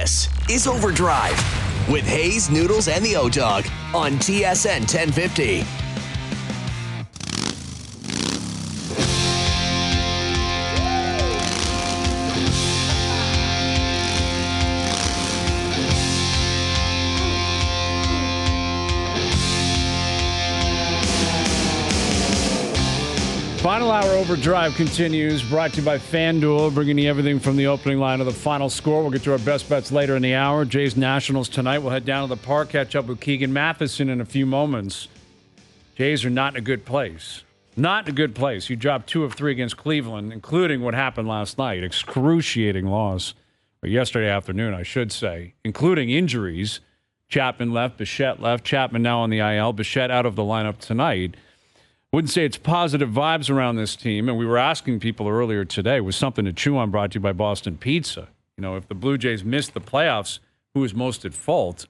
This is OverDrive with Hayes, Noodles, and the O-Dog on TSN 1050. Final hour OverDrive continues, brought to you by FanDuel, bringing you everything from the opening line to the final score. We'll get to our best bets later in the hour. Jays Nationals tonight. We'll head down to the park, catch up with Keegan Matheson in a few moments. Jays are not in a good place. Not in a good place. You dropped 2 of 3 against Cleveland, including what happened last night. Excruciating loss. Or yesterday afternoon, I should say, including injuries. Chapman left, Bichette left. Chapman now on the IL. Bichette out of the lineup tonight. Wouldn't say it's positive vibes around this team, and we were asking people earlier today, was something to chew on, brought to you by Boston Pizza. You know, if the Blue Jays missed the playoffs, who is most at fault?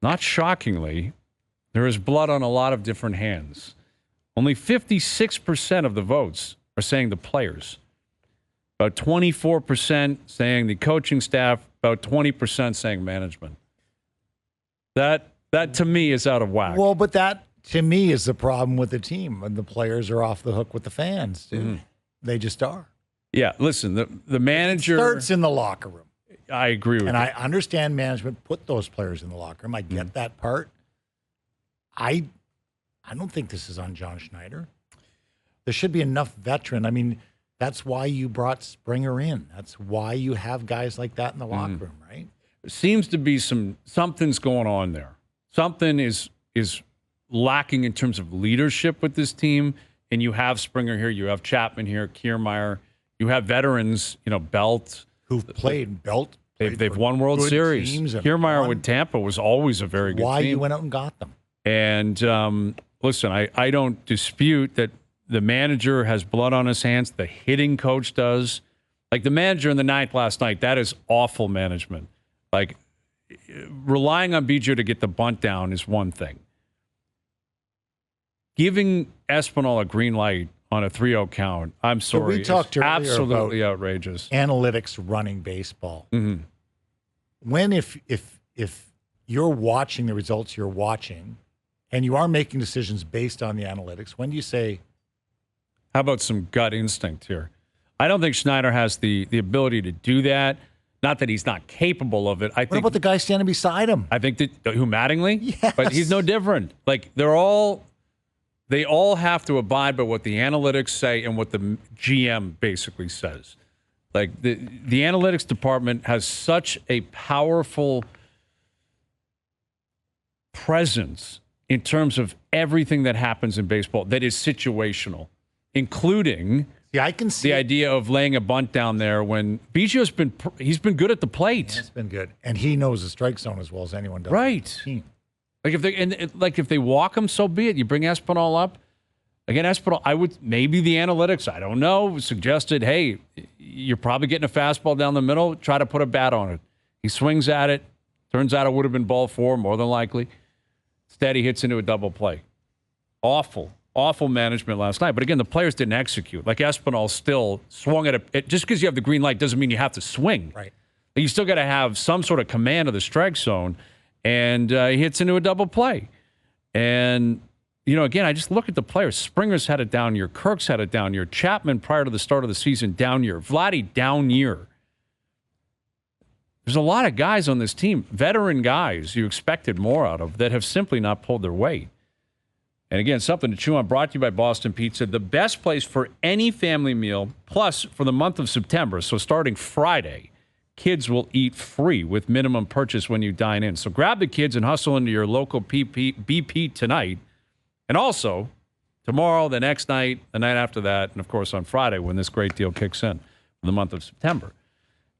Not shockingly, there is blood on a lot of different hands. Only 56% of the votes are saying the players. About 24% saying the coaching staff, about 20% saying management. That to me is out of whack. Well, but that to me is the problem with the team, and the players are off the hook with the fans. Mm-hmm. They just are. Yeah, listen, the manager... It starts in the locker room. I agree with you. And I understand management put those players in the locker room. I get that part. I don't think this is on John Schneider. There should be enough veteran. I mean, that's why you brought Springer in. That's why you have guys like that in the locker room, right? There seems to be something's going on there. Something is lacking in terms of leadership with this team, and you have Springer here, you have Chapman here, Kiermaier, you have veterans, Belt. Who've played Belt. They've won World Series. Kiermaier with Tampa was always a very good team. Why you went out and got them. And listen, I don't dispute that the manager has blood on his hands. The hitting coach does. Like the manager in the ninth last night, that is awful management. Like relying on Biggio to get the bunt down is one thing. Giving Espinal a green light on a 3-0 count, I'm sorry, we talked earlier absolutely about outrageous. Analytics running baseball. Mm-hmm. When if you're watching the results you're watching, and you are making decisions based on the analytics, when do you say, how about some gut instinct here? I don't think Schneider has the ability to do that. Not that he's not capable of it. What about the guy standing beside him? I think that who Mattingly? Yes. But he's no different. Like they all have to abide by what the analytics say and what the GM basically says. Like the analytics department has such a powerful presence in terms of everything that happens in baseball that is situational, including I can see the idea of laying a bunt down there when Biggio's been good at the plate. It's been good, and he knows the strike zone as well as anyone does. Right. Like if they walk him, so be it. You bring Espinal up. Again, Espinal, I would maybe the analytics, I don't know, suggested, hey, you're probably getting a fastball down the middle. Try to put a bat on it. He swings at it. Turns out it would have been ball 4, more than likely. Instead, he hits into a double play. Awful management last night. But again, the players didn't execute. Like Espinal still swung at it. Just because you have the green light doesn't mean you have to swing. Right. You still got to have some sort of command of the strike zone. And he hits into a double play. And, again, I just look at the players. Springer's had it down year. Kirk's had it down year. Chapman, prior to the start of the season, down year. Vladdy, down year. There's a lot of guys on this team, veteran guys you expected more out of, that have simply not pulled their weight. And again, something to chew on, brought to you by Boston Pizza, the best place for any family meal, plus for the month of September, so starting Friday, kids will eat free with minimum purchase when you dine in. So grab the kids and hustle into your local BP tonight. And also, tomorrow, the next night, the night after that, and of course on Friday when this great deal kicks in for the month of September.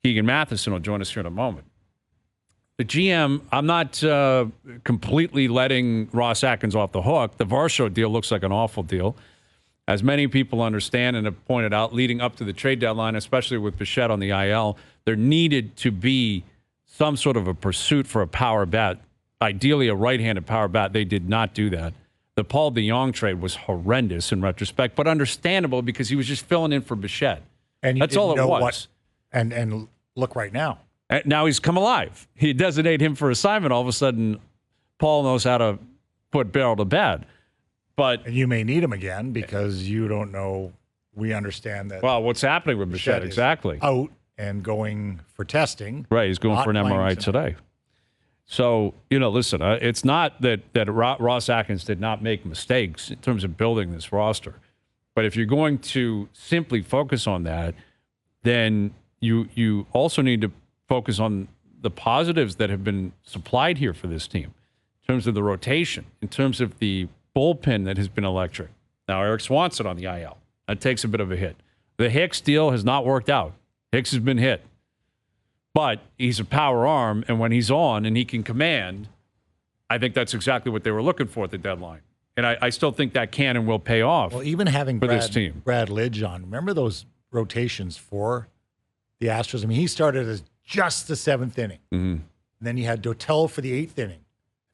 Keegan Matheson will join us here in a moment. The GM, I'm not completely letting Ross Atkins off the hook. The Varsho deal looks like an awful deal. As many people understand and have pointed out, leading up to the trade deadline, especially with Bichette on the IL, there needed to be some sort of a pursuit for a power bat, ideally a right-handed power bat. They did not do that. The Paul DeJong trade was horrendous in retrospect, but understandable because he was just filling in for Bichette. And that's all it was. And look right now. Now he's come alive. He designate him for assignment. All of a sudden, Paul knows how to put barrel to bed. But And you may need him again because you don't know. We understand that. Well, what's happening with Bichette? Exactly. Out and going for testing. Right. He's going for an MRI today. So, listen, it's not that Ross Atkins did not make mistakes in terms of building this roster. But if you're going to simply focus on that, then you also need to focus on the positives that have been supplied here for this team in terms of the rotation, in terms of the bullpen that has been electric. Now, Eric Swanson on the IL. That takes a bit of a hit. The Hicks deal has not worked out. Hicks has been hit. But he's a power arm, and when he's on and he can command, I think that's exactly what they were looking for at the deadline. And I still think that can and will pay off. Well, even having this team. Brad Lidge on, remember those rotations for the Astros? I mean, he started as just the 7th inning. Mm-hmm. And then you had Dotel for the 8th inning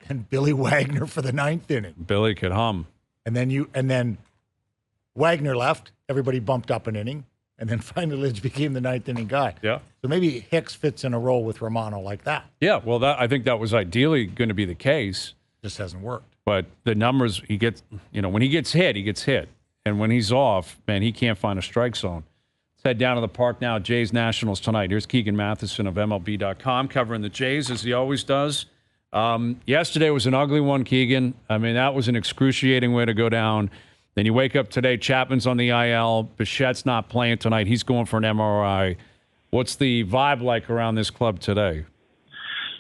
and Billy Wagner for the 9th inning. Billy could hum. And then Wagner left, everybody bumped up an inning. And then finally, Lidge became the 9th inning guy. Yeah. So maybe Hicks fits in a role with Romano like that. Yeah, well, I think that was ideally going to be the case. Just hasn't worked. But the numbers he gets, when he gets hit, he gets hit. And when he's off, man, he can't find a strike zone. Let's head down to the park now. Jays Nationals tonight. Here's Keegan Matheson of MLB.com covering the Jays as he always does. Yesterday was an ugly one, Keegan. I mean, that was an excruciating way to go down. Then you wake up today, Chapman's on the IL. Bichette's not playing tonight. He's going for an MRI. What's the vibe like around this club today?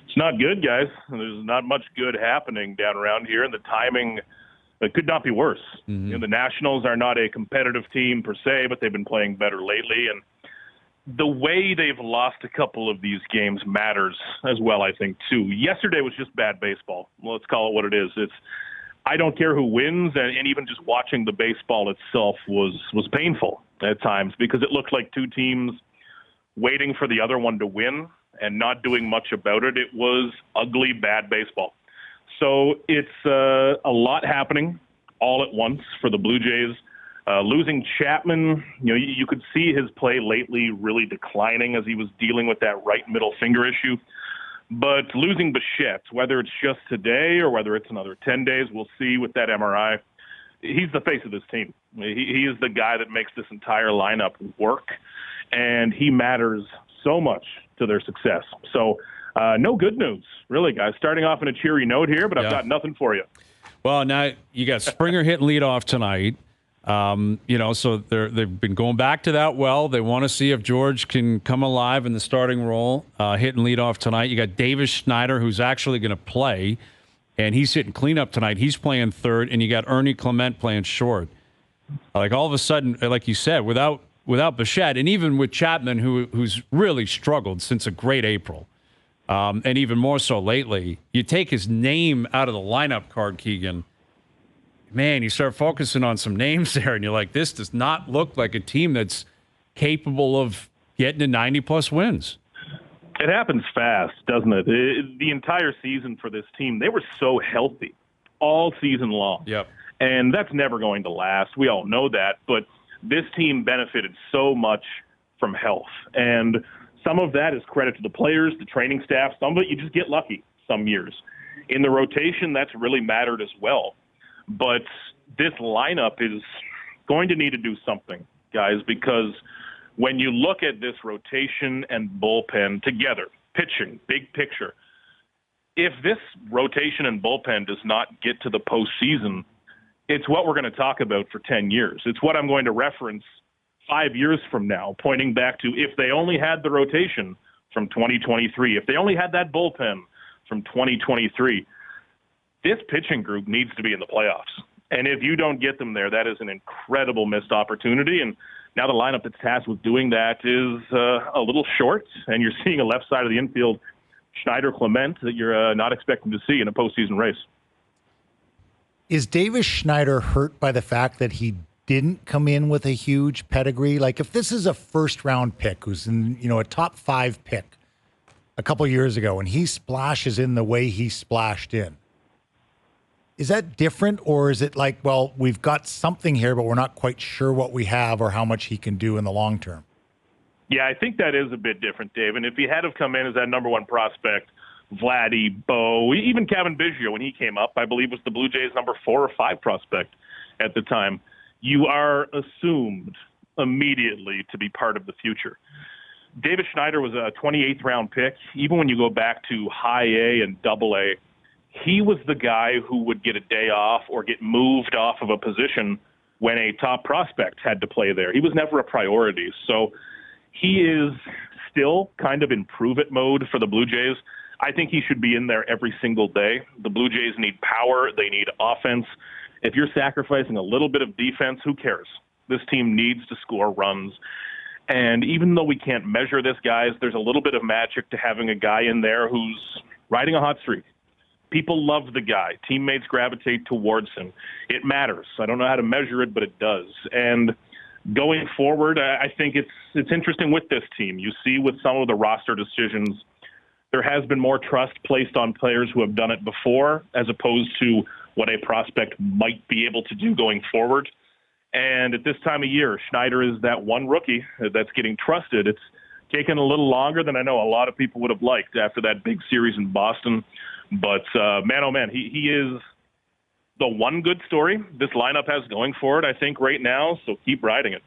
It's not good, guys. There's not much good happening down around here, and the timing could not be worse. Mm-hmm. The Nationals are not a competitive team per se, but they've been playing better lately, and the way they've lost a couple of these games matters as well, I think, too. Yesterday was just bad baseball. Well, let's call it what it is. I don't care who wins, and even just watching the baseball itself was painful at times because it looked like two teams waiting for the other one to win and not doing much about it. It was ugly, bad baseball. So it's a lot happening all at once for the Blue Jays. Losing Chapman, you could see his play lately really declining as he was dealing with that right middle finger issue. But losing Bichette, whether it's just today or whether it's another 10 days, we'll see with that MRI. He's the face of this team. He is the guy that makes this entire lineup work, and he matters so much to their success. So no good news, really, guys. Starting off on a cheery note here, but I've got nothing for you. Well, now you got Springer hitting leadoff tonight. So they've been going back to that well. They want to see if George can come alive in the starting role, hitting leadoff tonight. You got Davis Schneider, who's actually going to play, and he's hitting cleanup tonight. He's playing third, and you got Ernie Clement playing short. Like all of a sudden, like you said, without Bichette, and even with Chapman, who's really struggled since a great April, and even more so lately, you take his name out of the lineup card, Keegan. Man, you start focusing on some names there, and you're like, this does not look like a team that's capable of getting to 90-plus wins. It happens fast, doesn't it? The entire season for this team, they were so healthy all season long. Yep. And that's never going to last. We all know that. But this team benefited so much from health. And some of that is credit to the players, the training staff. Some of it you just get lucky some years. In the rotation, that's really mattered as well. But this lineup is going to need to do something, guys, because when you look at this rotation and bullpen together, pitching, big picture, if this rotation and bullpen does not get to the postseason, it's what we're going to talk about for 10 years. It's what I'm going to reference 5 years from now, pointing back to if they only had the rotation from 2023, if they only had that bullpen from 2023, this pitching group needs to be in the playoffs. And if you don't get them there, that is an incredible missed opportunity. And now the lineup that's tasked with doing that is a little short, and you're seeing a left side of the infield, Schneider Clement, that you're not expecting to see in a postseason race. Is Davis Schneider hurt by the fact that he didn't come in with a huge pedigree? Like if this is a first-round pick who's in, a top 5 pick a couple years ago, and he splashes in the way he splashed in, is that different, or is it like, well, we've got something here, but we're not quite sure what we have or how much he can do in the long term? Yeah, I think that is a bit different, Dave. And if he had have come in as that number one prospect, Vladdy, Bo, even Kevin Biggio, when he came up, I believe was the Blue Jays' number 4 or 5 prospect at the time, you are assumed immediately to be part of the future. David Schneider was a 28th round pick. Even when you go back to high A and double A, he was the guy who would get a day off or get moved off of a position when a top prospect had to play there. He was never a priority. So he is still kind of in prove-it mode for the Blue Jays. I think he should be in there every single day. The Blue Jays need power. They need offense. If you're sacrificing a little bit of defense, who cares? This team needs to score runs. And even though we can't measure this, guys, there's a little bit of magic to having a guy in there who's riding a hot streak. People love the guy. Teammates gravitate towards him. It matters. I don't know how to measure it, but it does. And going forward, I think it's interesting with this team. You see with some of the roster decisions, there has been more trust placed on players who have done it before as opposed to what a prospect might be able to do going forward. And at this time of year, Schneider is that one rookie that's getting trusted. It's taken a little longer than I know a lot of people would have liked after that big series in Boston. But, man, oh, man, he is the one good story this lineup has going forward, I think, right now. So keep riding it.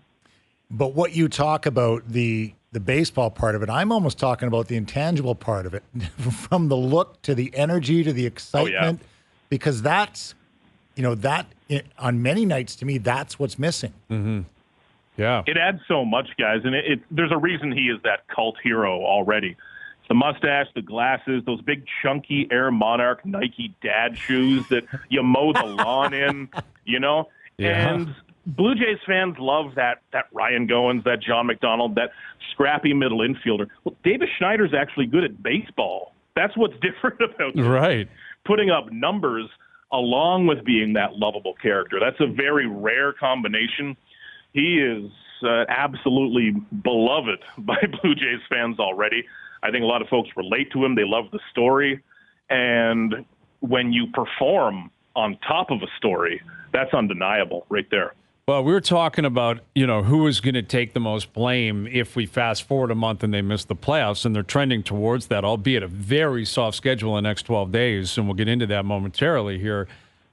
But what you talk about, the baseball part of it, I'm almost talking about the intangible part of it, from the look to the energy to the excitement, because that's, that on many nights to me, that's what's missing. Mm-hmm. Yeah. It adds so much, guys. And there's a reason he is that cult hero already. The mustache, the glasses, those big chunky Air Monarch Nike dad shoes that you mow the lawn in, Yeah. And Blue Jays fans love that Ryan Goins, that John McDonald, that scrappy middle infielder. Well, David Schneider's actually good at baseball. That's what's different about him. Right. Putting up numbers along with being that lovable character. That's a very rare combination. He is absolutely beloved by Blue Jays fans already. I think a lot of folks relate to him. They love the story. And when you perform on top of a story, that's undeniable right there. Well, we were talking about, who is going to take the most blame if we fast forward a month and they miss the playoffs, and they're trending towards that, albeit a very soft schedule in the next 12 days, and we'll get into that momentarily here.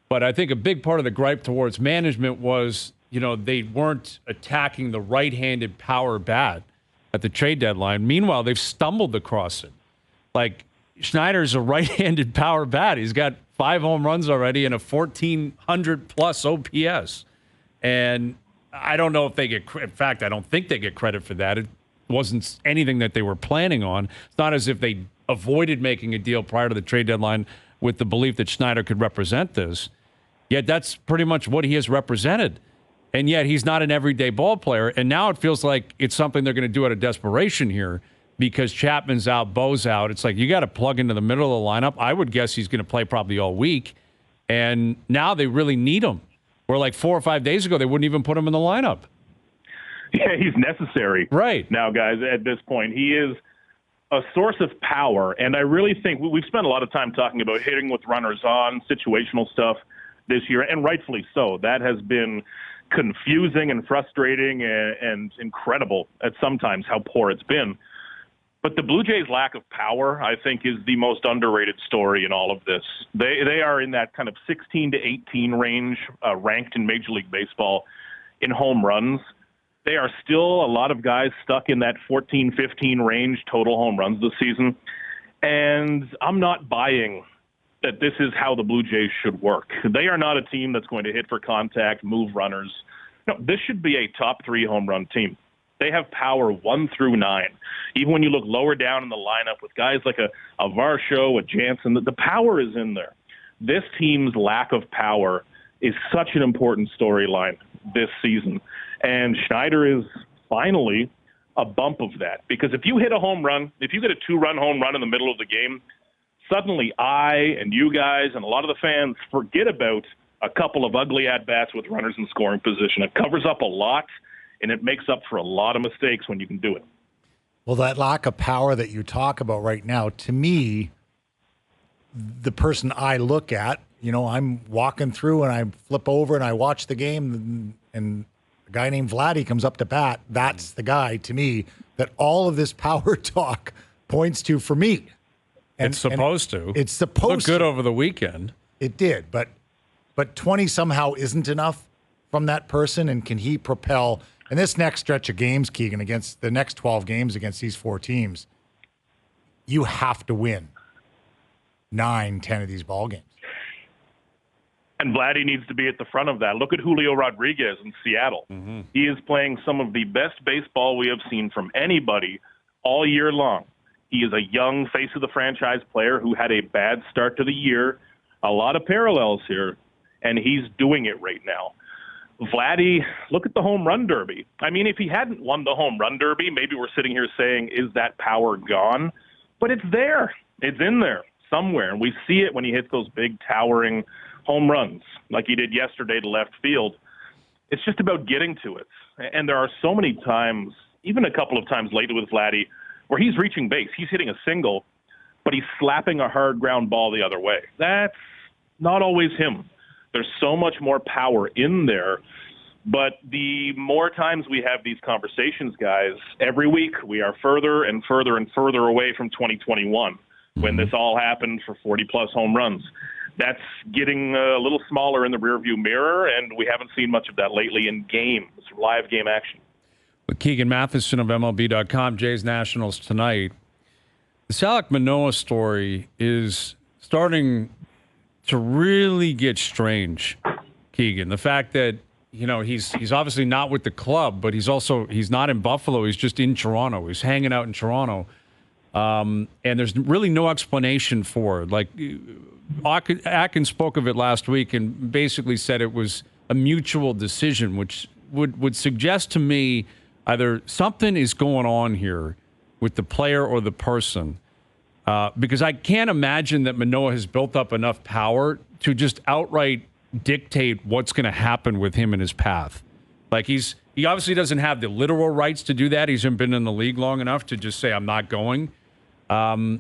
But I think a big part of the gripe towards management was, they weren't attacking the right-handed power bat at the trade deadline. Meanwhile, they've stumbled across it. Like, Schneider's a right-handed power bat. He's got 5 home runs already and a 1,400-plus OPS. And I don't know if they get – in fact, I don't think they get credit for that. It wasn't anything that they were planning on. It's not as if they avoided making a deal prior to the trade deadline with the belief that Schneider could represent this. Yet that's pretty much what he has represented. And yet he's not an everyday ball player. And now it feels like it's something they're going to do out of desperation here because Chapman's out, Bo's out. It's like you got to plug into the middle of the lineup. I would guess he's going to play probably all week. And now they really need him. Where like 4 or 5 days ago, they wouldn't even put him in the lineup. Yeah, he's necessary. Right. Now, guys, at this point, he is a source of power. And I really think we've spent a lot of time talking about hitting with runners on, situational stuff this year, and rightfully so. That has been confusing and frustrating and incredible at sometimes how poor it's been. But the Blue Jays' lack of power, I think, is the most underrated story in all of this. They are in that kind of 16 to 18 range, ranked in Major League Baseball in home runs. They are still a lot of guys stuck in that 14, 15 range total home runs this season. And I'm not buying that this is how the Blue Jays should work. They are not a team that's going to hit for contact, move runners. No, this should be a top 3 home run team. They have power 1 through 9. Even when you look lower down in the lineup with guys like a Varsho, a Jansen, the power is in there. This team's lack of power is such an important storyline this season. And Schneider is finally a bump of that. Because if you hit a home run, if you get a 2-run home run in the middle of the game, suddenly I and you guys and a lot of the fans forget about a couple of ugly at-bats with runners in scoring position. It covers up a lot. And it makes up for a lot of mistakes when you can do it. Well, that lack of power that you talk about right now, to me, the person I look at, I'm walking through and I flip over and I watch the game and A guy named Vladdy comes up to bat. That's the guy, to me, that all of this power talk points to for me. It's supposed to. It's supposed Looked good over the weekend. It did, but 20 somehow isn't enough from that person, and can he propel – and this next stretch of games, Keegan, against the next 12 games against these 4 teams, you have to win 9, 10 of these ball games. And Vladdy needs to be at the front of that. Look at Julio Rodriguez in Seattle. Mm-hmm. He is playing some of the best baseball we have seen from anybody all year long. He is a young face of the franchise player who had a bad start to the year. A lot of parallels here, and he's doing it right now. Vladdy, look at the home run derby. I mean, if he hadn't won the home run derby, maybe we're sitting here saying, is that power gone? But it's there. It's in there somewhere. And we see it when he hits those big towering home runs like he did yesterday to left field. It's just about getting to it. And there are so many times, even a couple of times lately with Vladdy, where he's reaching base. He's hitting a single, but he's slapping a hard ground ball the other way. That's not always him. There's so much more power in there. But the more times we have these conversations, guys, every week we are further and further and further away from 2021 when this all happened for 40-plus home runs. That's getting a little smaller in the rearview mirror, and we haven't seen much of that lately in games, live game action. With Keegan Matheson of MLB.com, Jays Nationals tonight. The Alek Manoah story is starting to really get strange, Keegan. The fact that, you know, he's obviously not with the club, but he's not in Buffalo. He's just in Toronto. He's hanging out in Toronto. And there's really no explanation for it. Like, Atkins spoke of it last week and basically said it was a mutual decision, which would suggest to me either something is going on here with the player or the person. Because I can't imagine that Manoah has built up enough power to just outright dictate what's going to happen with him in his path. Like, he obviously doesn't have the literal rights to do that. He's been in the league long enough to just say, I'm not going. And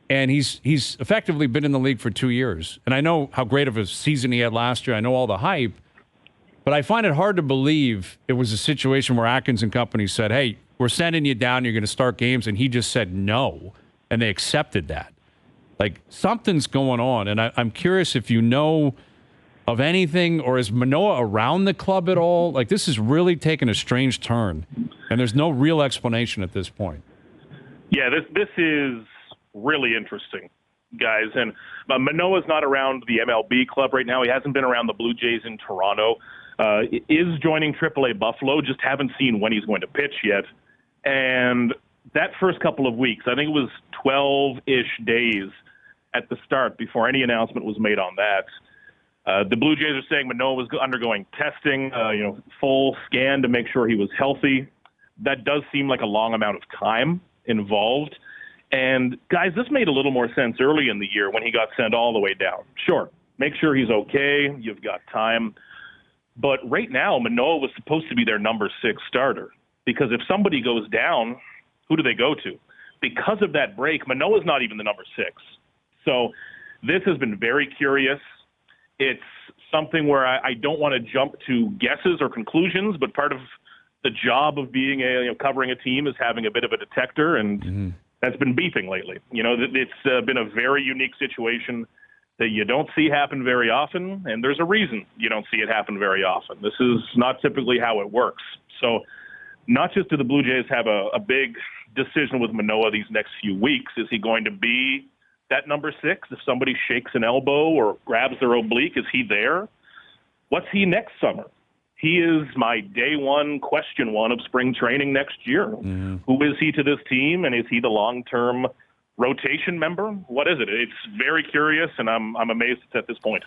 he's effectively been in the league for 2 years. And I know how great of a season he had last year. I know all the hype. But I find it hard to believe it was a situation where Atkins and company said, hey, we're sending you down. You're going to start games. And he just said no. And they accepted that. Like, something's going on. And I'm curious if you know of anything, or is Manoah around the club at all? Like, this is really taking a strange turn. And there's no real explanation at this point. Yeah, this is really interesting, guys. And Manoah's not around the MLB club right now. He hasn't been around the Blue Jays in Toronto. Is joining AAA Buffalo. Just haven't seen when he's going to pitch yet. And that first couple of weeks, I think it was 12-ish days at the start before any announcement was made on that. The Blue Jays are saying Manoah was undergoing testing, full scan to make sure he was healthy. That does seem like a long amount of time involved. And, guys, this made a little more sense early in the year when he got sent all the way down. Sure, make sure he's okay. You've got time. But right now, Manoah was supposed to be their number 6 starter, because if somebody goes down, who do they go to? Because of that break, Manoah's not even the number 6. So this has been very curious. It's something where I don't want to jump to guesses or conclusions, but part of the job of being covering a team is having a bit of a detector, and that's been beeping lately. It's been a very unique situation that you don't see happen very often, and there's a reason you don't see it happen very often. This is not typically how it works. So not just do the Blue Jays have a big decision with Manoah these next few weeks, is he going to be that number 6? If somebody shakes an elbow or grabs their oblique, is he there? What's he next summer? He is my day one, question one of spring training next year. Who is he to this team, and is he the long-term rotation member? What is it? It's very curious, and I'm amazed it's at this point.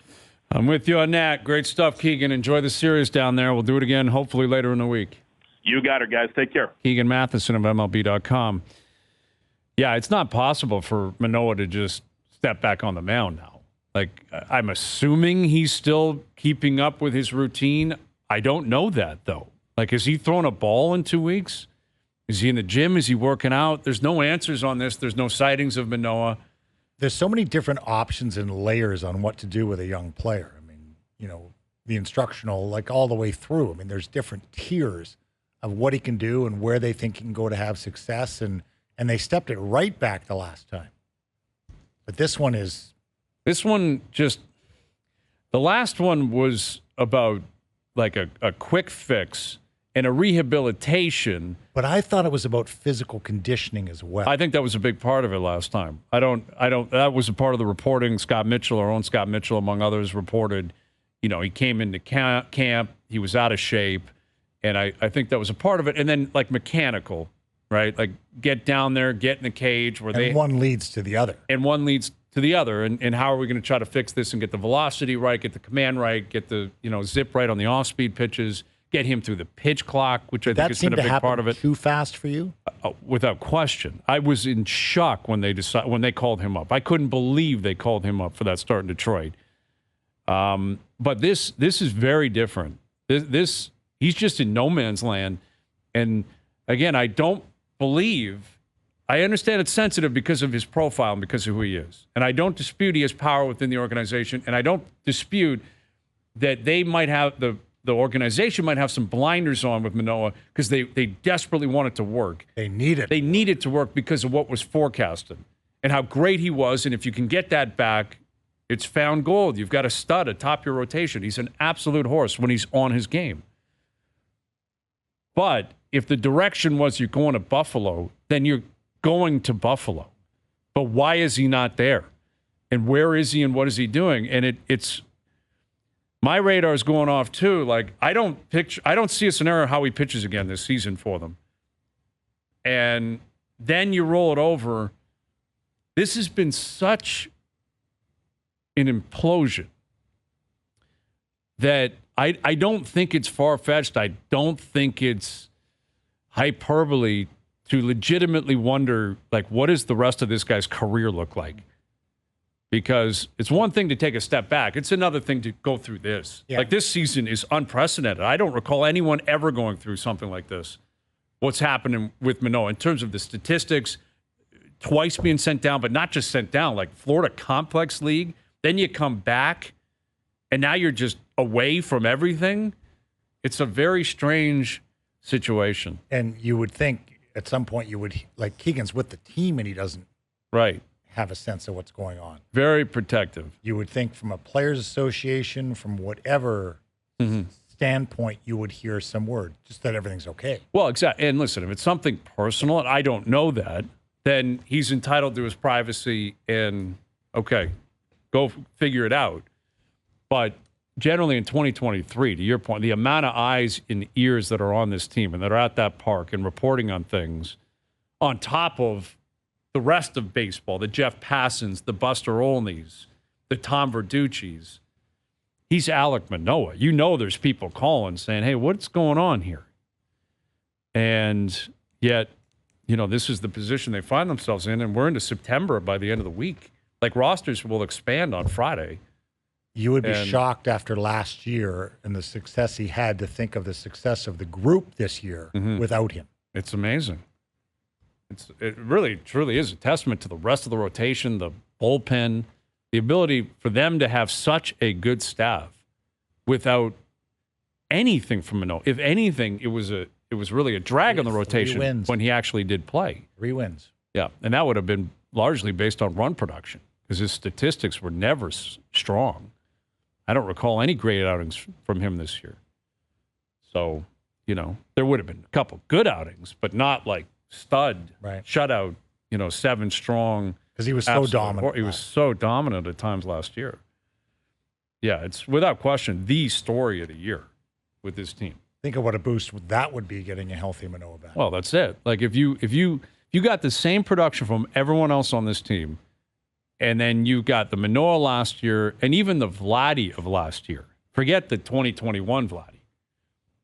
I'm with you on that. Great stuff, Keegan. Enjoy the series down there. We'll do it again hopefully later in the week. You got it, guys. Take care. Keegan Matheson of MLB.com. Yeah, it's not possible for Manoah to just step back on the mound now. Like, I'm assuming he's still keeping up with his routine. I don't know that, though. Like, is he throwing a ball in 2 weeks? Is he in the gym? Is he working out? There's no answers on this. There's no sightings of Manoah. There's so many different options and layers on what to do with a young player. I mean, the instructional, like all the way through. I mean, there's different tiers of what he can do and where they think he can go to have success. And they stepped it right back the last time. But this one just, the last one was about like a quick fix and a rehabilitation. But I thought it was about physical conditioning as well. I think that was a big part of it last time. That was a part of the reporting. Scott Mitchell, our own Scott Mitchell, among others, reported, he came into camp, he was out of shape. And I think that was a part of it. And then like mechanical, right? Like get down there, get in the cage one leads to the other. And one leads to the other. And how are we going to try to fix this and get the velocity right, get the command right, get the, zip right on the off-speed pitches, get him through the pitch clock, which I think has been a big part of it. Too fast for you? Without question. I was in shock when they called him up. I couldn't believe they called him up for that start in Detroit. But this is very different. This he's just in no man's land. And again, I understand it's sensitive because of his profile and because of who he is. And I don't dispute he has power within the organization. And I don't dispute that they might have the organization might have some blinders on with Manoah because they desperately want it to work. They need it. They need it to work because of what was forecasted and how great he was. And if you can get that back, it's found gold. You've got a stud atop your rotation. He's an absolute horse when he's on his game. But if the direction was you're going to Buffalo, then you're going to Buffalo. But why is he not there? And where is he and what is he doing? And it's my radar is going off too. Like I don't see a scenario how he pitches again this season for them. And then you roll it over. This has been such an implosion that I don't think it's far-fetched. I don't think it's hyperbole to legitimately wonder, like, what does the rest of this guy's career look like? Because it's one thing to take a step back. It's another thing to go through this. Yeah. Like, this season is unprecedented. I don't recall anyone ever going through something like this. What's happening with Manoah in terms of the statistics, twice being sent down, but not just sent down, like Florida Complex League. Then you come back, and now you're just away from everything. It's a very strange situation. And you would think at some point like Keegan's with the team and he doesn't have a sense of what's going on. Very protective. You would think from a players association, from whatever standpoint, you would hear some word, just that everything's okay. Well, exactly. And listen, if it's something personal, and I don't know that, then he's entitled to his privacy and, okay, go figure it out. But generally in 2023, to your point, the amount of eyes and ears that are on this team and that are at that park and reporting on things on top of the rest of baseball, the Jeff Passons, the Buster Olneys, the Tom Verducci's, he's Alek Manoah. You know there's people calling saying, hey, what's going on here? And yet, this is the position they find themselves in, and we're into September by the end of the week. Like, rosters will expand on Friday. You would be shocked after last year and the success he had to think of the success of the group this year without him. It's amazing. It really, truly is a testament to the rest of the rotation, the bullpen, the ability for them to have such a good staff without anything from Manoah. If anything, it was really a drag on the rotation when he actually did play. 3 wins. Yeah, and that would have been largely based on run production because his statistics were never strong. I don't recall any great outings from him this year. So, there would have been a couple good outings, but not like stud, shutout, 7 strong. Because he was so dominant. He was so dominant at times last year. Yeah, it's without question the story of the year with this team. Think of what a boost that would be, getting a healthy Manoah back. Well, that's it. Like if you got the same production from everyone else on this team, and then you got the Manoah last year, and even the Vladdy of last year. Forget the 2021 Vladdy.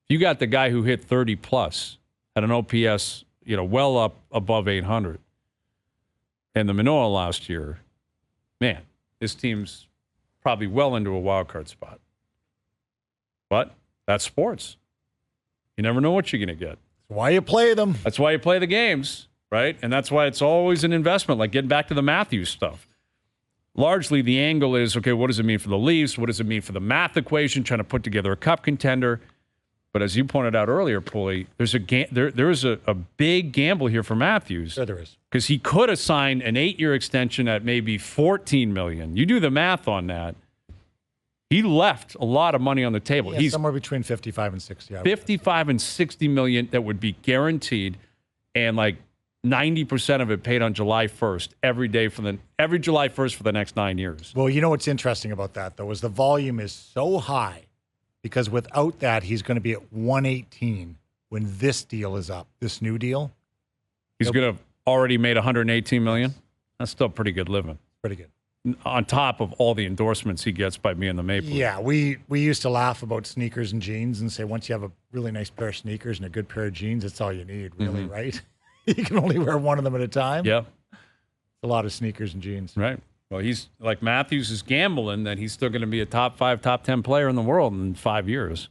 You got the guy who hit 30 plus at an OPS, well up above 800. And the Manoah last year, man, this team's probably well into a wild card spot. But that's sports. You never know what you're going to get. That's why you play them. That's why you play the games, right? And that's why it's always an investment, like getting back to the Matthews stuff. largely the angle is, okay, what does it mean for the Leafs? What does it mean for the math equation, trying to put together a cup contender? But as you pointed out earlier, Poulin, there's a big gamble here for Matthews. Sure there is. Because he could have signed an 8-year extension at maybe $14 million. You do the math on that. He left a lot of money on the table. Yeah, He's somewhere between 55 and 60. 55 and 60 million that would be guaranteed, and like 90% of it paid on July 1st every July 1st for the next 9 years. Well, you know what's interesting about that, though, is the volume is so high because without that, he's going to be at 118 when this deal is up, this new deal. He's going to have already made 118 million. That's still pretty good living. Pretty good. On top of all the endorsements he gets by being the Maple Leaf. Yeah, we used to laugh about sneakers and jeans and say once you have a really nice pair of sneakers and a good pair of jeans, that's all you need, really, right? You can only wear one of them at a time. Yeah. A lot of sneakers and jeans. Right. Well, he's like Matthews is gambling that he's still going to be a top 5, top 10 player in the world in 5 years.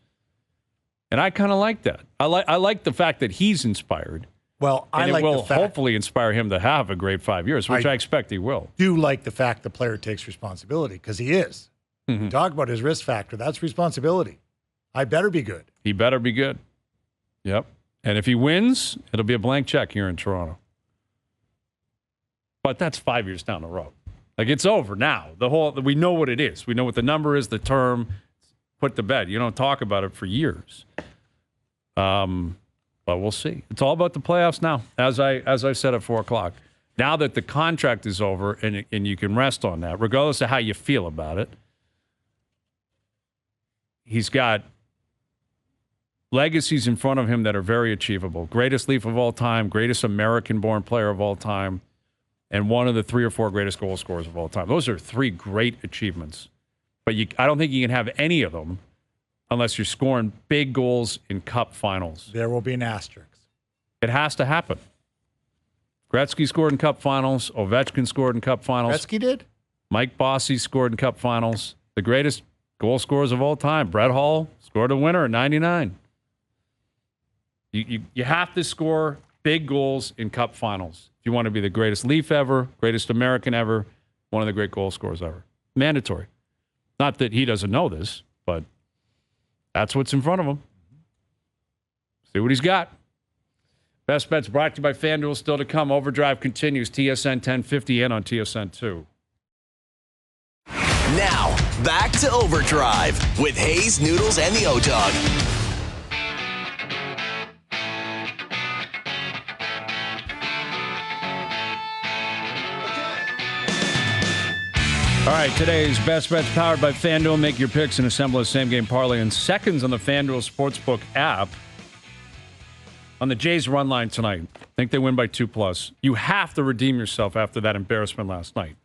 And I kind of like that. I like the fact that he's inspired. Well, and I like it will the fact, hopefully inspire him to have a great 5 years, which I expect he will. do like the fact the player takes responsibility because he is. Mm-hmm. Talk about his risk factor. That's responsibility. I better be good. He better be good. Yep. And if he wins, it'll be a blank check here in Toronto. But that's 5 years down the road. Like, it's over now. We know what it is. We know what the number is, the term, put to bed. You don't talk about it for years. But we'll see. It's all about the playoffs now, as I said at 4 o'clock. Now that the contract is over and you can rest on that, regardless of how you feel about it, he's got legacies in front of him that are very achievable. Greatest Leaf of all time, greatest American-born player of all time, and one of the 3 or 4 greatest goal scorers of all time. Those are 3 great achievements. But I don't think you can have any of them unless you're scoring big goals in cup finals. There will be an asterisk. It has to happen. Gretzky scored in cup finals. Ovechkin scored in cup finals. Gretzky did? Mike Bossy scored in cup finals. The greatest goal scorers of all time. Brett Hull scored a winner in 99. You have to score big goals in cup finals if you want to be the greatest Leaf ever, greatest American ever, one of the great goal scorers ever. Mandatory. Not that he doesn't know this, but that's what's in front of him. See what he's got. Best Bets brought to you by FanDuel. Still to come. Overdrive continues. TSN 1050 and on TSN 2. Now, back to Overdrive with Hayes, Noodles, and the O-Dog. All right, today's Best Bets powered by FanDuel. Make your picks and assemble a same-game parlay in seconds on the FanDuel Sportsbook app. On the Jays run line tonight, I think they win by 2+. You have to redeem yourself after that embarrassment last night.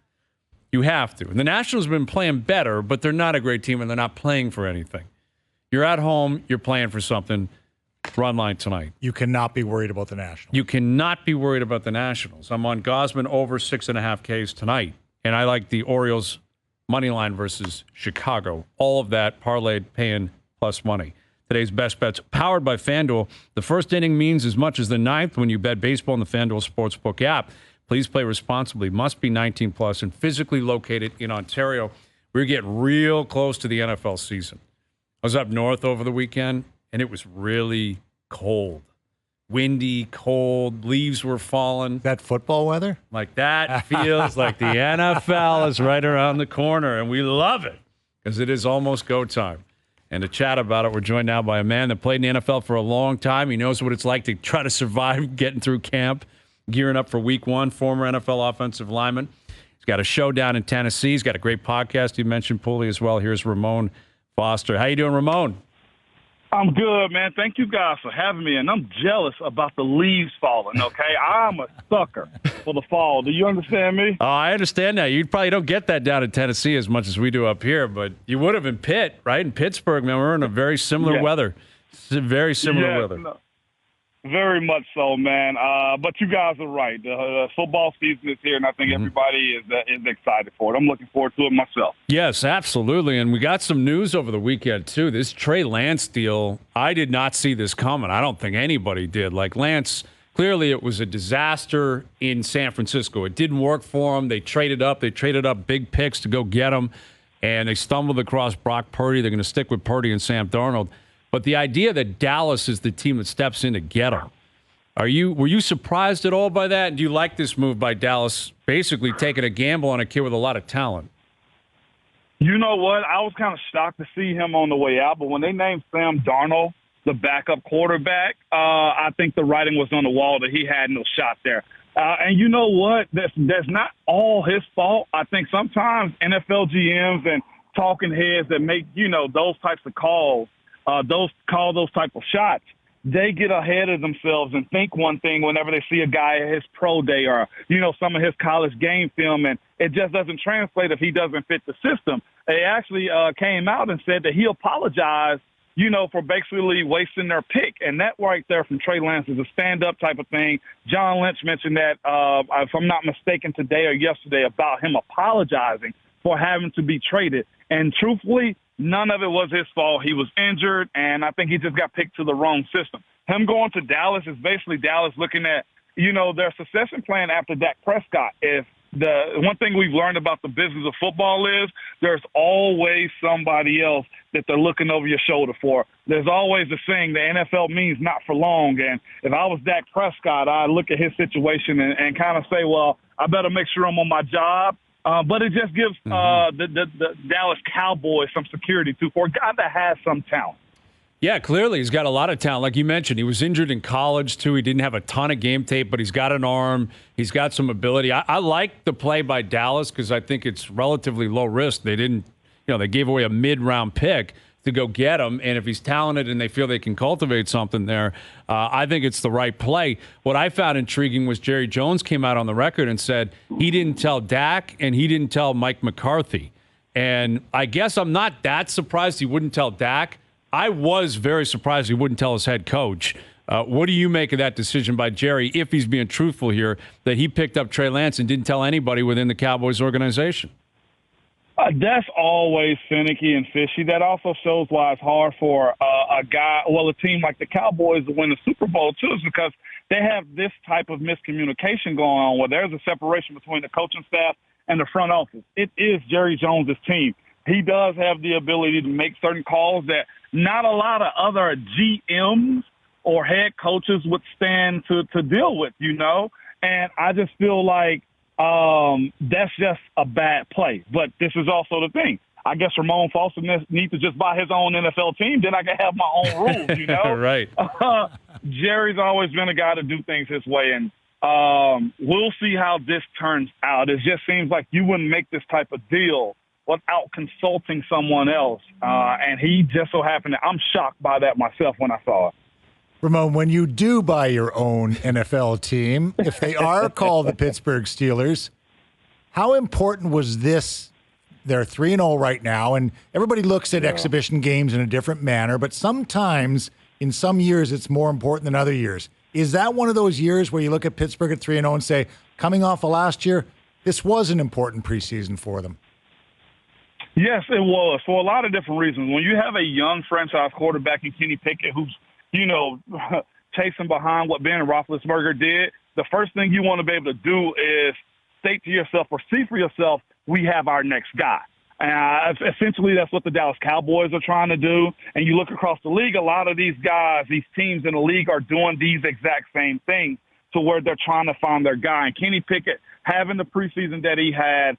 You have to. And the Nationals have been playing better, but they're not a great team, and they're not playing for anything. You're at home. You're playing for something. Run line tonight. You cannot be worried about the Nationals. You cannot be worried about the Nationals. I'm on Gosman over 6.5 Ks tonight. And I like the Orioles money line versus Chicago. All of that parlayed paying plus money. Today's Best Bets powered by FanDuel. The first inning means as much as the ninth when you bet baseball in the FanDuel Sportsbook app. Please play responsibly. Must be 19 plus and physically located in Ontario. We're getting real close to the NFL season. I was up north over the weekend, and it was really cold. Windy, cold, leaves were falling. That football weather? Like that feels like the NFL is right around the corner, and we love it because it is almost go time. And to chat about it, we're joined now by a man that played in the NFL for a long time. He knows what it's like to try to survive getting through camp, gearing up for week 1, former NFL offensive lineman. He's got a show down in Tennessee. He's got a great podcast. You mentioned Poulin as well. Here's Ramon Foster. How you doing, Ramon? I'm good, man. Thank you guys for having me, and I'm jealous about the leaves falling, okay? I'm a sucker for the fall. Do you understand me? Oh, I understand that. You probably don't get that down in Tennessee as much as we do up here, but you would have in Pitt, right? In Pittsburgh, man, we're in a very similar weather. Very similar weather. No, very much so, man. But you guys are right. The football season is here, and I think everybody is excited for it. I'm looking forward to it myself. Yes, absolutely. And we got some news over the weekend, too. This Trey Lance deal, I did not see this coming. I don't think anybody did. Like, Lance clearly it was a disaster in San Francisco. It didn't work for them. They traded up. They traded up big picks to go get him, and they stumbled across Brock Purdy. They're going to stick with Purdy and Sam Darnold. But the idea that Dallas is the team that steps in to get him, were you surprised at all by that? And do you like this move by Dallas, basically taking a gamble on a kid with a lot of talent? You know what? I was kind of shocked to see him on the way out, but when they named Sam Darnold the backup quarterback, I think the writing was on the wall that he had no shot there. And you know what? That's not all his fault. I think sometimes NFL GMs and talking heads that make, those types of calls, those type of shots, they get ahead of themselves and think one thing whenever they see a guy at his pro day or, some of his college game film, and it just doesn't translate if he doesn't fit the system. They actually came out and said that he apologized, for basically wasting their pick. And that right there from Trey Lance is a stand-up type of thing. John Lynch mentioned that, if I'm not mistaken, today or yesterday about him apologizing for having to be traded. And truthfully, none of it was his fault. He was injured, and I think he just got picked to the wrong system. Him going to Dallas is basically Dallas looking at, their succession plan after Dak Prescott. If the one thing we've learned about the business of football is there's always somebody else that they're looking over your shoulder for. There's always a saying, the NFL means not for long. And if I was Dak Prescott, I'd look at his situation and kind of say, well, I better make sure I'm on my job. But it just gives the Dallas Cowboys some security, too, for a guy that has some talent. Yeah, clearly he's got a lot of talent. Like you mentioned, he was injured in college, too. He didn't have a ton of game tape, but he's got an arm. He's got some ability. I like the play by Dallas because I think it's relatively low risk. They didn't, they gave away a mid-round pick to go get him, and if he's talented and they feel they can cultivate something there, I think it's the right play. What I found intriguing was Jerry Jones came out on the record and said he didn't tell Dak and he didn't tell Mike McCarthy. And I guess I'm not that surprised he wouldn't tell Dak. I was very surprised he wouldn't tell his head coach. What do you make of that decision by Jerry, if he's being truthful here, that he picked up Trey Lance and didn't tell anybody within the Cowboys organization? That's always finicky and fishy. That also shows why it's hard for a team like the Cowboys to win the Super Bowl, too, is because they have this type of miscommunication going on where there's a separation between the coaching staff and the front office. It is Jerry Jones' team. He does have the ability to make certain calls that not a lot of other GMs or head coaches would stand to deal with, And I just feel like that's just a bad play. But this is also the thing. I guess Ramon Foster needs to just buy his own NFL team. Then I can have my own rules, Right. Jerry's always been a guy to do things his way, and we'll see how this turns out. It just seems like you wouldn't make this type of deal without consulting someone else. And he just so happened I'm shocked by that myself when I saw it. Ramon, when you do buy your own NFL team, if they are called the Pittsburgh Steelers, how important was this? They're 3-0 right now, and everybody looks at exhibition games in a different manner, but sometimes in some years it's more important than other years. Is that one of those years where you look at Pittsburgh at 3-0 and say, coming off of last year, this was an important preseason for them? Yes, it was, for a lot of different reasons. When you have a young franchise quarterback in Kenny Pickett who's, chasing behind what Ben Roethlisberger did, the first thing you want to be able to do is state to yourself or see for yourself, we have our next guy. Essentially, that's what the Dallas Cowboys are trying to do. And you look across the league, a lot of these guys, these teams in the league are doing these exact same things to where they're trying to find their guy. And Kenny Pickett, having the preseason that he had,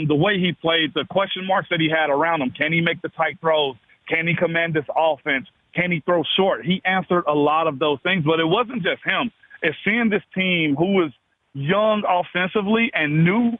the way he played, the question marks that he had around him, can he make the tight throws? Can he command this offense? Can he throw short? He answered a lot of those things, but it wasn't just him. It's seeing this team who was young offensively and new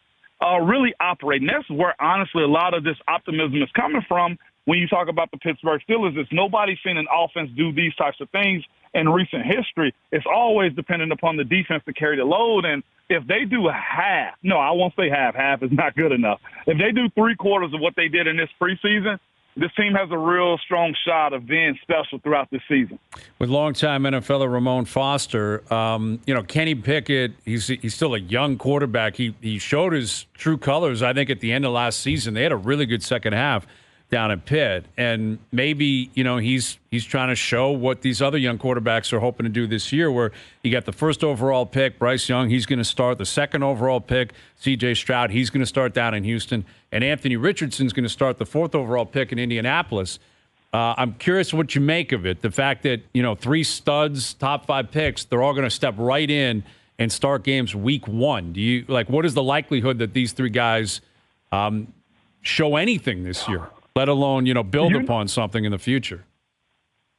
really operating. That's where, honestly, a lot of this optimism is coming from when you talk about the Pittsburgh Steelers. It's nobody's seen an offense do these types of things in recent history. It's always dependent upon the defense to carry the load, and if they do half, no, I won't say half is not good enough. If they do 3/4 of what they did in this preseason, this team has a real strong shot of being special throughout this season. With longtime NFLer Ramon Foster, Kenny Pickett, he's still a young quarterback. He showed his true colors, I think, at the end of last season. They had a really good second half. down at Pitt. And maybe, he's trying to show what these other young quarterbacks are hoping to do this year, where you got the first overall pick, Bryce Young, he's going to start. The second overall pick, C.J. Stroud, he's going to start down in Houston. And Anthony Richardson's going to start the fourth overall pick in Indianapolis. I'm curious what you make of it. The fact that, 3 studs, top 5 picks, they're all going to step right in and start games week 1. What is the likelihood that these 3 guys show anything this year, let alone, build upon something in the future?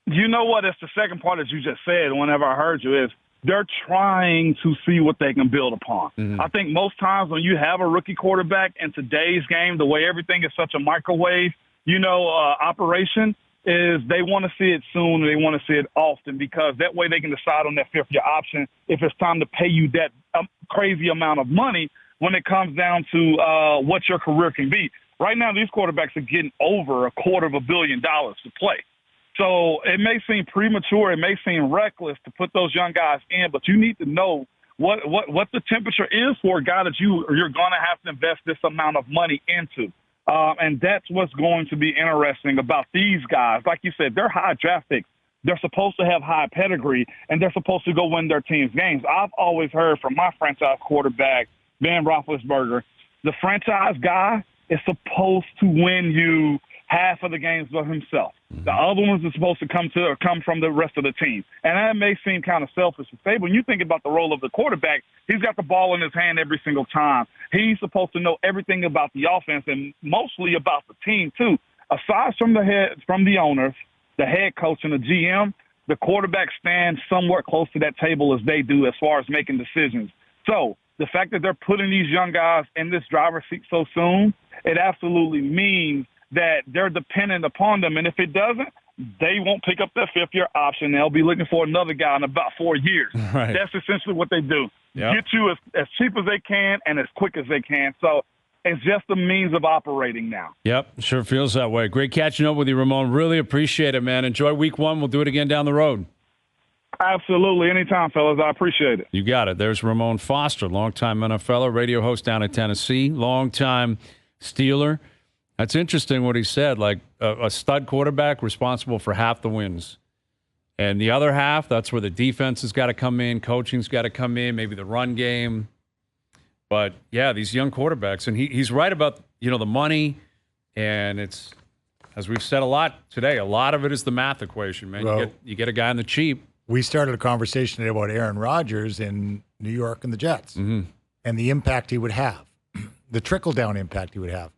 You know what? It's the second part that you just said whenever I heard you is they're trying to see what they can build upon. I think most times when you have a rookie quarterback in today's game, the way everything is such a microwave, operation is they want to see it soon and they want to see it often, because that way they can decide on that fifth-year option if it's time to pay you that crazy amount of money when it comes down to what your career can be. Right now, these quarterbacks are getting over $250 million to play. So it may seem premature, it may seem reckless to put those young guys in, but you need to know what the temperature is for a guy that you're going to have to invest this amount of money into. And that's what's going to be interesting about these guys. Like you said, they're high draft picks. They're supposed to have high pedigree, and they're supposed to go win their team's games. I've always heard from my franchise quarterback, Ben Roethlisberger, the franchise guy is supposed to win you half of the games by himself. The other ones are supposed to come from the rest of the team. And that may seem kind of selfish to say, but when you think about the role of the quarterback, he's got the ball in his hand every single time. He's supposed to know everything about the offense and mostly about the team too. Aside from the owners, the head coach and the GM, the quarterback stands somewhat close to that table as they do as far as making decisions. So the fact that they're putting these young guys in this driver's seat so soon, it absolutely means that they're dependent upon them. And if it doesn't, they won't pick up that fifth-year option. They'll be looking for another guy in about 4 years. Right. That's essentially what they do. Yep. Get you as cheap as they can and as quick as they can. So it's just a means of operating now. Yep, sure feels that way. Great catching up with you, Ramon. Really appreciate it, man. Enjoy week 1. We'll do it again down the road. Absolutely. Anytime, fellas. I appreciate it. You got it. There's Ramon Foster, longtime NFLer, radio host down in Tennessee, longtime Steeler. That's interesting what he said, like a stud quarterback responsible for half the wins. And the other half, that's where the defense has got to come in, coaching's got to come in, maybe the run game. But, yeah, these young quarterbacks. And he's right about, the money. And it's, as we've said a lot today, a lot of it is the math equation, man. Well, you get a guy on the cheap. We started a conversation today about Aaron Rodgers in New York and the Jets and the impact he would have, the trickle-down impact he would have.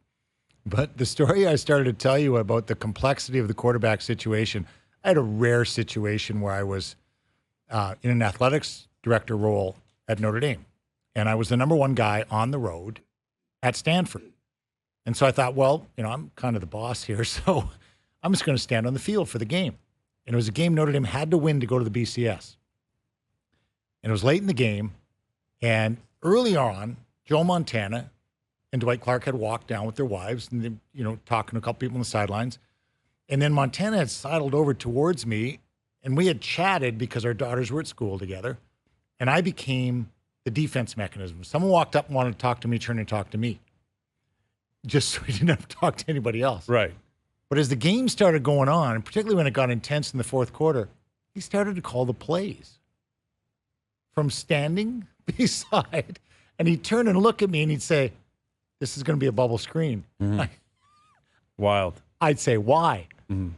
But the story I started to tell you about the complexity of the quarterback situation, I had a rare situation where I was in an athletics director role at Notre Dame. And I was the number 1 guy on the road at Stanford. And so I thought, well, I'm kind of the boss here, so I'm just going to stand on the field for the game. And it was a game Notre Dame had to win to go to the BCS. And it was late in the game. And early on, Joe Montana and Dwight Clark had walked down with their wives and, they, talking to a couple people on the sidelines. And then Montana had sidled over towards me, and we had chatted because our daughters were at school together. And I became the defense mechanism. Someone walked up and wanted to talk to me, turned and talked to me, just so he didn't have to talk to anybody else. Right. But as the game started going on, and particularly when it got intense in the fourth quarter, he started to call the plays from standing beside. And he'd turn and look at me and he'd say, "This is going to be a bubble screen." Wild. I'd say, "Why?"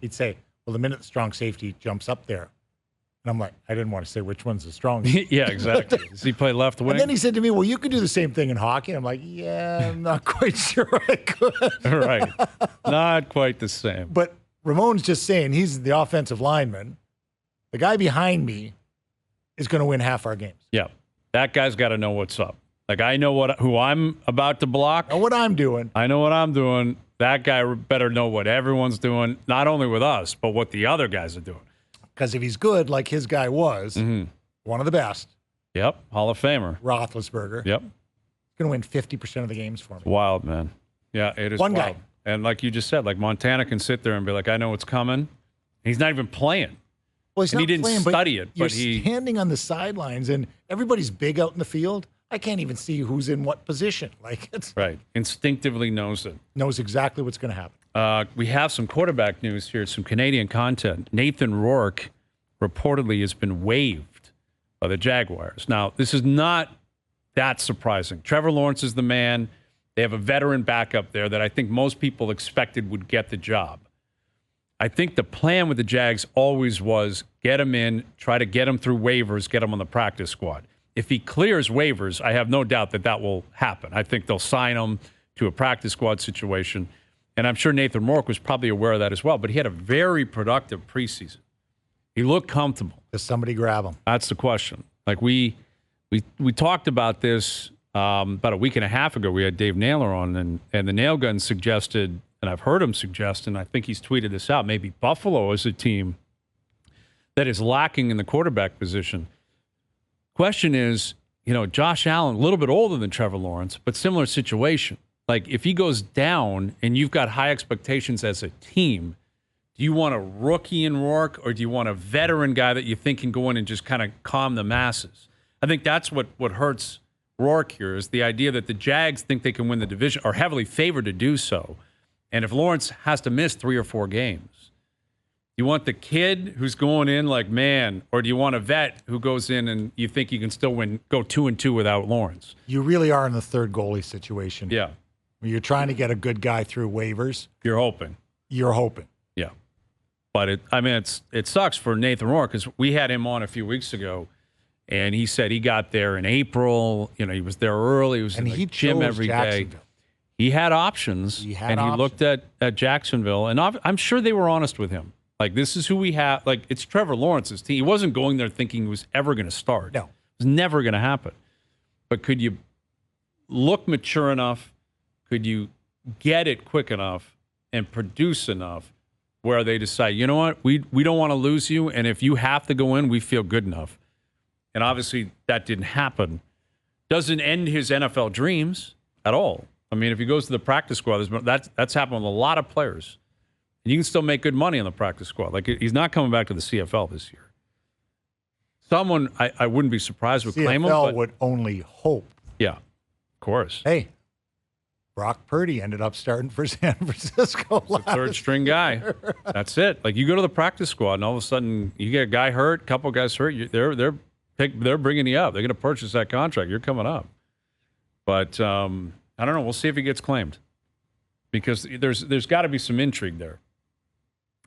He'd say, "Well, the minute the strong safety jumps up there." And I'm like, I didn't want to say which one's the strongest. Yeah, exactly. Does he play left wing? And then he said to me, "Well, you could do the same thing in hockey." And I'm like, yeah, I'm not quite sure I could. Right. Not quite the same. But Ramon's just saying he's the offensive lineman. The guy behind me is going to win half our games. Yeah. That guy's got to know what's up. Like, I know who I'm about to block. Know what I'm doing. I know what I'm doing. That guy better know what everyone's doing, not only with us, but what the other guys are doing. Because if he's good, like his guy was, one of the best. Yep. Hall of Famer. Roethlisberger. Yep. He's going to win 50% of the games for me. It's wild, man. Yeah, it is One wild. guy. And like you just said, like Montana can sit there and be like, I know what's coming. He's not even playing. Well, he's and not he didn't playing, study it, you're but he standing on the sidelines, and everybody's big out in the field. I can't even see who's in what position. Like, it's right. Instinctively knows it. knows exactly what's going to happen. We have some quarterback news here, some Canadian content. Nathan Rourke reportedly has been waived by the Jaguars. Now, this is not that surprising. Trevor Lawrence is the man. They have a veteran backup there that I think most people expected would get the job. I think the plan with the Jags always was get him in, try to get him through waivers, get him on the practice squad. If he clears waivers, I have no doubt that will happen. I think they'll sign him to a practice squad situation. And I'm sure Nathan Rourke was probably aware of that as well. But he had a very productive preseason. He looked comfortable. Does somebody grab him? That's the question. Like we talked about this about a week and a half ago. We had Dave Naylor on, and the Nail Gun suggested, and I've heard him suggest, and I think he's tweeted this out, maybe Buffalo is a team that is lacking in the quarterback position. Question is, Josh Allen, a little bit older than Trevor Lawrence, but similar situation. Like, if he goes down and you've got high expectations as a team, do you want a rookie in Rourke, or do you want a veteran guy that you think can go in and just kind of calm the masses? I think that's what hurts Rourke here, is the idea that the Jags think they can win the division, are heavily favored to do so. And if Lawrence has to miss 3 or 4 games, you want the kid who's going in like, man, or do you want a vet who goes in and you think you can still go 2-2 without Lawrence? You really are in the third goalie situation. Yeah. You're trying to get a good guy through waivers. You're hoping. Yeah. But it sucks for Nathan Rourke, because we had him on a few weeks ago, and he said he got there in April. He was there early. He was in the gym every day. He had options, he looked at Jacksonville, and I'm sure they were honest with him. Like, this is who we have. Like, it's Trevor Lawrence's team. He wasn't going there thinking he was ever going to start. No. It was never going to happen. But could you look mature enough? Could you get it quick enough and produce enough where they decide, you know what, we don't want to lose you, and if you have to go in, we feel good enough. And obviously that didn't happen. Doesn't end his NFL dreams at all. I mean, if he goes to the practice squad, that's happened with a lot of players. And you can still make good money on the practice squad. Like, he's not coming back to the CFL this year. Someone I wouldn't be surprised would claim him. CFL would only hope. Yeah, of course. Hey, Brock Purdy ended up starting for San Francisco. He's a third-string guy. That's it. Like, you go to the practice squad, and all of a sudden you get a guy hurt, a couple guys hurt. They're bringing you up. They're going to purchase that contract. You're coming up. But I don't know. We'll see if he gets claimed, because there's got to be some intrigue there.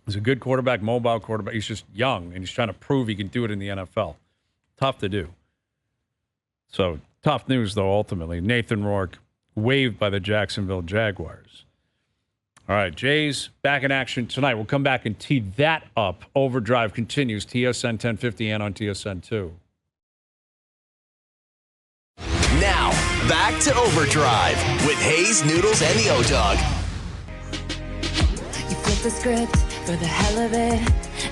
He's a good quarterback, mobile quarterback. He's just young, and he's trying to prove he can do it in the NFL. Tough to do. So, tough news, though, ultimately. Nathan Rourke waived by the Jacksonville Jaguars. All right, Jays back in action tonight. We'll come back and tee that up. Overdrive continues, TSN 1050 and on TSN 2. Now, back to Overdrive with Hayes, Noodles, and the O-Dog. You flip the script for the hell of it.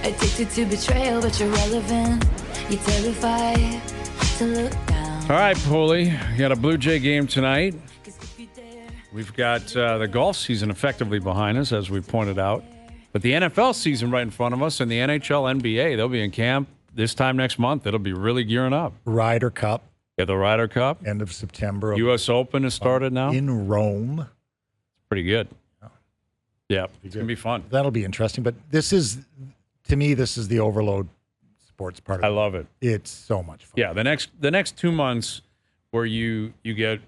Addicted to betrayal, but you're relevant. You're terrified to look down. All right, Poulin, you got a Blue Jay game tonight. We've got the golf season effectively behind us, as we pointed out. But the NFL season right in front of us, and the NHL, NBA, they'll be in camp this time next month. It'll be really gearing up. Ryder Cup. Yeah, the Ryder Cup. End of September. U.S. Open has started now. In Rome. Pretty good. Yeah, it's going to be fun. That'll be interesting. But to me, this is the overload sports part of it. I love it. It's so much fun. Yeah, the next 2 months where you get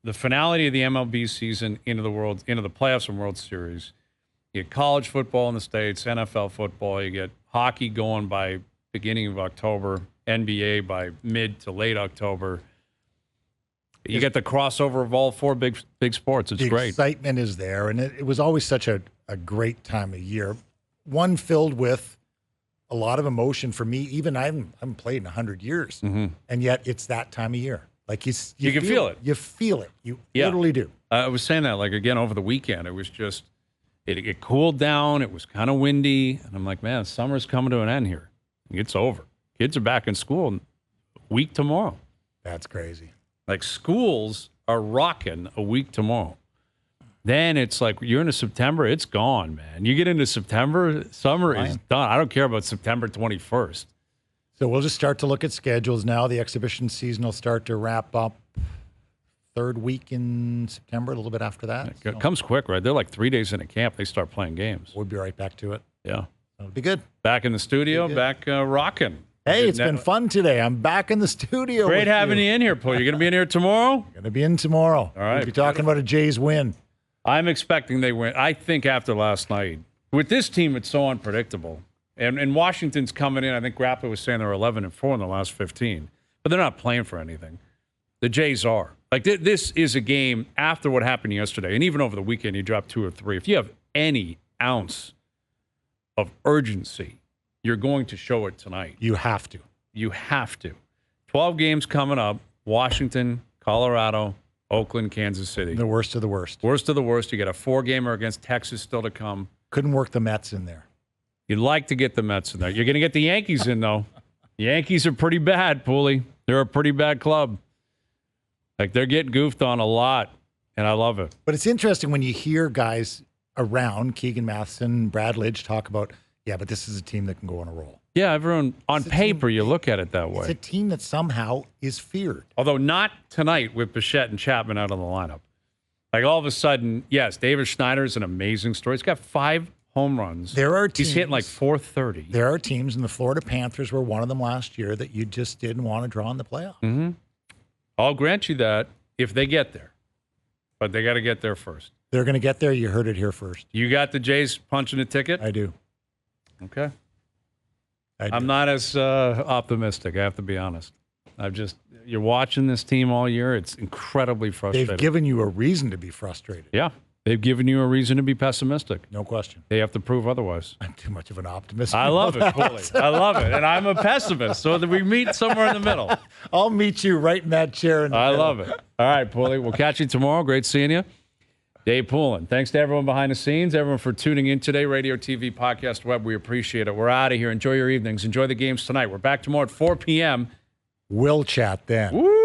the finality of the MLB season into the playoffs and World Series. You get college football in the States, NFL football. You get hockey going by beginning of October, NBA by mid to late October. You get the crossover of all 4 big sports. It's great. The excitement is there, and it was always such a great time of year. One filled with a lot of emotion for me. Even I haven't played in 100 years, and yet it's that time of year. Like you can feel it. You feel it. You literally do. I was saying that, like, again, over the weekend. It was just, it cooled down. It was kind of windy. And I'm like, man, summer's coming to an end here. It's over. Kids are back in school a week tomorrow. That's crazy. Like, schools are rocking a week tomorrow. Then it's like, you're into September, it's gone, man. You get into September, summer is done. I don't care about September 21st. So we'll just start to look at schedules now. The exhibition season will start to wrap up third week in September, a little bit after that. It comes quick, right? They're like 3 days into camp. They start playing games. We'll be right back to it. Yeah. It'll be good. Back in the studio, back rocking. Hey, it's been fun today. I'm back in the studio. Great having you in here, Paul. You're going to be in here tomorrow? Going to be in tomorrow. All right. We'll be talking about a Jays win. I'm expecting they win. I think after last night, with this team, it's so unpredictable. And Washington's coming in. I think Grappa was saying they're 11-4 in the last 15. But they're not playing for anything. The Jays are. Like, this is a game after what happened yesterday. And even over the weekend, you dropped 2 or 3. If you have any ounce of urgency, you're going to show it tonight. You have to. You have to. 12 games coming up. Washington, Colorado, Oakland, Kansas City. The worst of the worst. Worst of the worst. You got a 4-gamer against Texas still to come. Couldn't work the Mets in there. You'd like to get the Mets in there. You're going to get the Yankees in, though. The Yankees are pretty bad, Poulin. They're a pretty bad club. Like, they're getting goofed on a lot, and I love it. But it's interesting when you hear guys around, Keegan Matheson, Brad Lidge, talk about, yeah, but this is a team that can go on a roll. Yeah, everyone, on paper, you look at it that way. It's a team that somehow is feared. Although not tonight with Bichette and Chapman out of the lineup. Like, all of a sudden, yes, David Schneider is an amazing story. He's got 5 home runs. There are teams, he's hitting like 430. There are teams, and the Florida Panthers were one of them last year, that you just didn't want to draw in the playoffs. Mm-hmm. I'll grant you that if they get there. But they got to get there first. They're going to get there. You heard it here first. You got the Jays punching a ticket? I do. Okay. I'm not as optimistic, I have to be honest. You're watching this team all year. It's incredibly frustrating. They've given you a reason to be frustrated. Yeah. They've given you a reason to be pessimistic. No question. They have to prove otherwise. I'm too much of an optimist. I love it, Poulin. I love it. And I'm a pessimist, so that we meet somewhere in the middle. I'll meet you right in that chair. I love it. All right, Poulin. We'll catch you tomorrow. Great seeing you. Dave Poulin. Thanks to everyone behind the scenes, everyone for tuning in today. Radio, TV, podcast, web. We appreciate it. We're out of here. Enjoy your evenings. Enjoy the games tonight. We're back tomorrow at 4 p.m. We'll chat then. Woo!